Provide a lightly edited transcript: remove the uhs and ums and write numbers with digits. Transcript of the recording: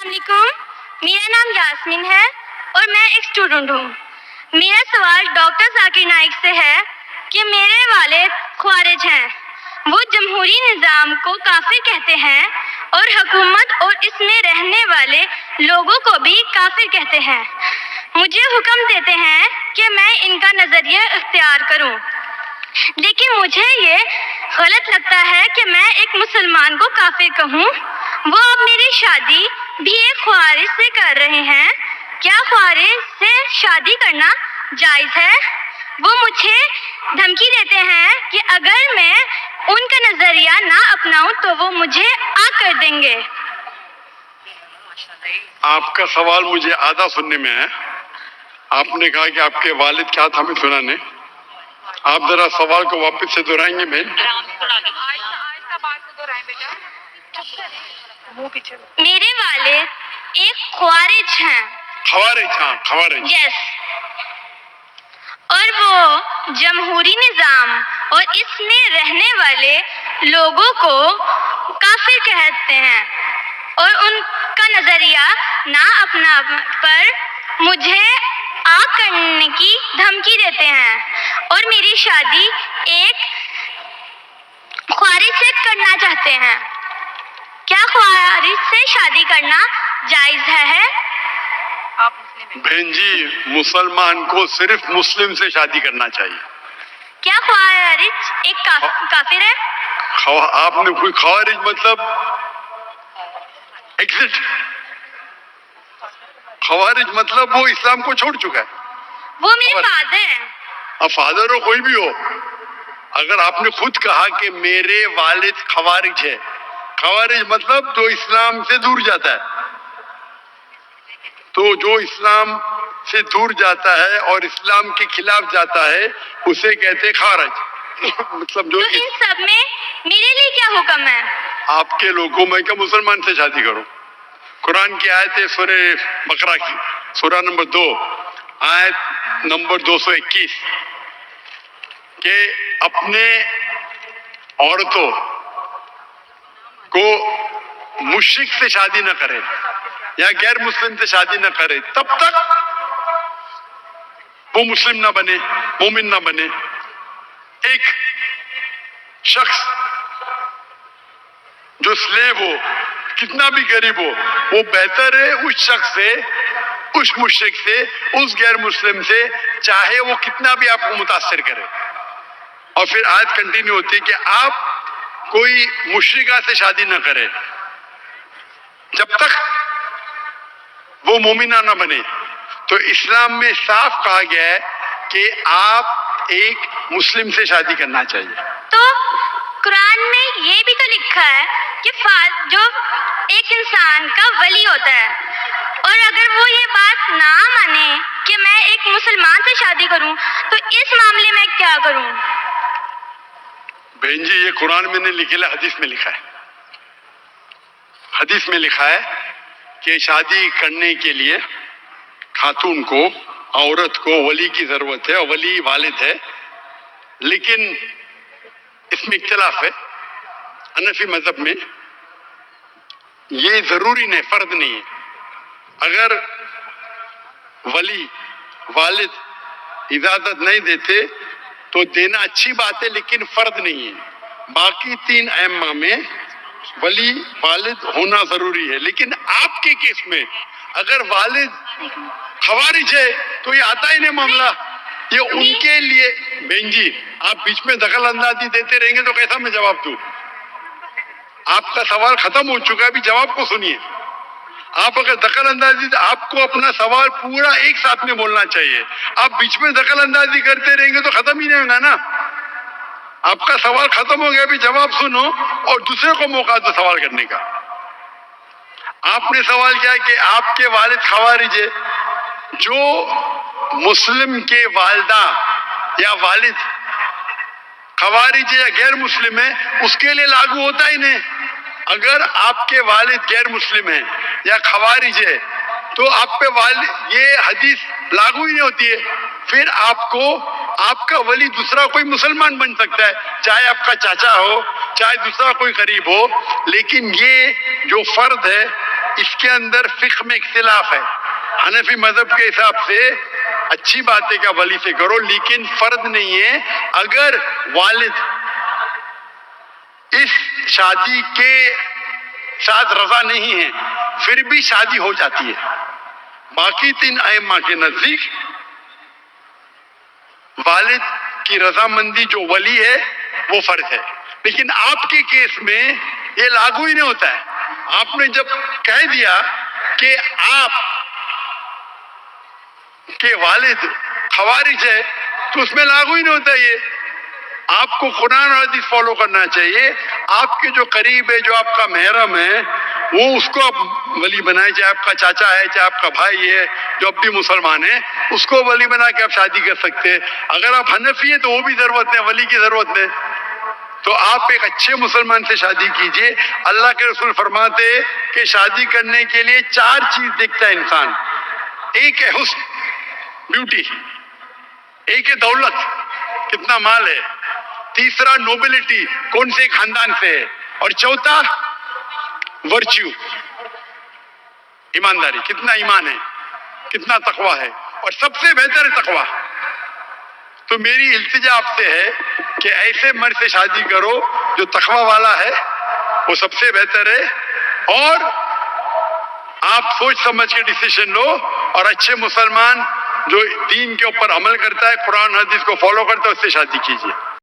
علیکم، میرا نام یاسمین ہے اور میں ایک اسٹوڈنٹ ہوں۔ میرا سوال ڈاکٹر ذاکر نائک سے ہے کہ میرے والد خوارج ہیں، وہ جمہوری نظام کو کافر کہتے ہیں اور حکومت اور اس میں رہنے والے لوگوں کو بھی کافر کہتے ہیں۔ مجھے حکم دیتے ہیں کہ میں ان کا نظریہ اختیار کروں، لیکن مجھے یہ غلط لگتا ہے کہ میں ایک مسلمان کو کافر کہوں۔ وہ اب میری شادی بھی ایک خوارج سے کر رہے ہیں، کیا خوارج سے شادی کرنا جائز ہے؟ وہ مجھے دھمکی دیتے ہیں کہ اگر میں ان کا نظریہ نہ اپناؤں تو وہ مجھے آگ کر دیں گے۔ آپ کا سوال مجھے آدھا سننے میں ہے۔ آپ نے کہا کہ آپ کے والد کیا تھا، ہمیں سنا نہیں۔ آپ ذرا سوال کو واپس سے دہرائیں گے بہن؟ میرے والد ایک خوارج ہیں۔ خوارج؟ ہاں، خوارج۔ یس، اور وہ جمہوری نظام اور اس میں رہنے والے لوگوں کو کافر کہتے ہیں اور ان کا نظریہ نہ اپنا پر مجھے آگ کرنے کی دھمکی دیتے ہیں اور میری شادی ایک خوارج سے کرنا چاہتے ہیں۔ کیا خوارج سے شادی کرنا جائز ہے؟ بہن جی، مسلمان کو صرف مسلم سے شادی کرنا چاہیے۔ کیا خوارج ایک کافر ہے؟ آپ نے کوئی خوارج مطلب ایگزٹ، خوارج مطلب وہ اسلام کو چھوڑ چکا ہے۔ وہ میرے فادر ہیں۔ اب فادر ہو کوئی بھی ہو، اگر آپ نے خود کہا کہ میرے والد خوارج ہے، خوارج مطلب جو اسلام سے دور جاتا ہے، تو جو اسلام سے دور جاتا ہے اور اسلام کے خلاف جاتا ہے اسے کہتے خوارج۔ مطلب جو تو ان سب میں میرے لیے کیا حکم ہے؟ آپ کے لوگوں میں کہ مسلمان سے شادی کرو۔ قرآن کی آیت ہے سورہ بقرہ کی، سورہ نمبر 2 آیت نمبر 221 کہ اپنے عورتوں کو مشرک سے شادی نہ کرے یا غیر مسلم سے شادی نہ کرے تب تک وہ مسلم نہ بنے، مومن نہ بنے۔ ایک شخص جو سلیو ہو، کتنا بھی غریب ہو، وہ بہتر ہے اس شخص سے، اس مشرک سے، اس غیر مسلم سے، چاہے وہ کتنا بھی آپ کو متاثر کرے۔ اور پھر آیت کنٹینیو ہوتی ہے کہ آپ کوئی مشرکہ سے شادی نہ کرے جب تک وہ مومنہ نہ بنے۔ تو اسلام میں صاف کہا گیا ہے کہ آپ ایک مسلم سے شادی کرنا چاہیے۔ تو قرآن میں یہ بھی تو لکھا ہے کہ جو ایک انسان کا ولی ہوتا ہے، اور اگر وہ یہ بات نہ مانے کہ میں ایک مسلمان سے شادی کروں تو اس معاملے میں کیا کروں؟ بہن جی، یہ قرآن میں نہیں لکھا، حدیث میں لکھا ہے۔ حدیث میں لکھا ہے کہ شادی کرنے کے لیے خاتون کو، عورت کو ولی کی ضرورت ہے، اور ولی والد ہے، لیکن اس میں اختلاف ہے۔ حنفی مذہب میں یہ ضروری نہیں، فرض نہیں ہے۔ اگر ولی والد اجازت نہیں دیتے تو دینا اچھی بات ہے، لیکن فرض نہیں ہے۔ باقی 3 ائمہ میں ولی والد ہونا ضروری ہے، لیکن آپ کے کیس میں اگر والد خوارج ہے تو یہ آتا ہی نہیں معاملہ۔ یہ ان کے لیے بہن جی، آپ بیچ میں دخل اندازی دیتے رہیں گے تو کیسا میں جواب دوں؟ آپ کا سوال ختم ہو چکا ہے، ابھی جواب کو سنیے۔ آپ اگر دخل اندازی، آپ کو اپنا سوال پورا ایک ساتھ میں بولنا چاہیے۔ آپ بیچ میں دخل اندازی کرتے رہیں گے تو ختم ہی نہیں ہوگا نا۔ آپ کا سوال ختم ہو گیا، ابھی جواب سنو اور دوسرے کو موقع دو سوال کرنے کا۔ آپ نے سوال کیا کہ آپ کے والد خوارج ہے۔ جو مسلم کے والدہ یا والد خوارج ہے یا غیر مسلم ہے، اس کے لیے لاگو ہوتا ہی نہیں۔ اگر آپ کے والد غیر مسلم ہیں یا خوارج ہے تو آپ پہ والد، یہ حدیث لاگو ہی نہیں ہوتی ہے۔ پھر آپ کو آپ کا ولی دوسرا کوئی مسلمان بن سکتا ہے، چاہے آپ کا چاچا ہو، چاہے دوسرا کوئی قریب ہو، لیکن یہ جو فرد ہے اس کے اندر فقہ میں اختلاف ہے. حنفی مذہب کے حساب سے اچھی بات ہے کہ ولی سے کرو، لیکن فرض نہیں ہے. اگر والد اس شادی کے ساتھ رضا نہیں ہے پھر بھی شادی ہو جاتی ہے. باقی 3 ائمہ کے نزدیک والد کی رضامندی جو ولی ہے وہ فرض ہے. لیکن آپ کے کیس میں یہ لاگو ہی نہیں ہوتا ہے. آپ نے جب کہہ دیا کہ آپ کے والد خوارج ہے تو اس میں لاگو ہی نہیں ہوتا. یہ آپ کو قرآن اور حدیث فالو کرنا چاہیے. آپ کے جو قریب ہے، جو آپ کا محرم ہے، وہ اس کو آپ ولی بنائے، چاہے آپ کا چاچا ہے، چاہے آپ کا بھائی ہے جو اب بھی مسلمان ہے، اس کو ولی بنا کے آپ شادی کر سکتے ہیں. اگر آپ حنفی ہیں تو وہ بھی ضرورت ہے، ولی کی ضرورت نہیں. تو آپ ایک اچھے مسلمان سے شادی کیجئے. اللہ کے رسول فرماتے کہ شادی کرنے کے لیے 4 چیز دیکھتا ہے انسان. ایک ہے حسن، بیوٹی. ایک ہے دولت، کتنا مال ہے. تیسرا نوبلٹی، کون سے خاندان سے ہے. اور چوتھا ورچیو، ایمانداری، کتنا ایمان ہے، کتنا تقوی ہے. اور سب سے بہتر ہے تقوی. تو میری التجا آپ سے ہے کہ ایسے مرد سے شادی کرو جو تقوی والا ہے، وہ سب سے بہتر ہے. اور آپ سوچ سمجھ کے ڈیسیشن لو، اور اچھے مسلمان جو دین کے اوپر عمل کرتا ہے، قرآن حدیث کو فالو کرتا ہے، اس سے شادی کیجیے.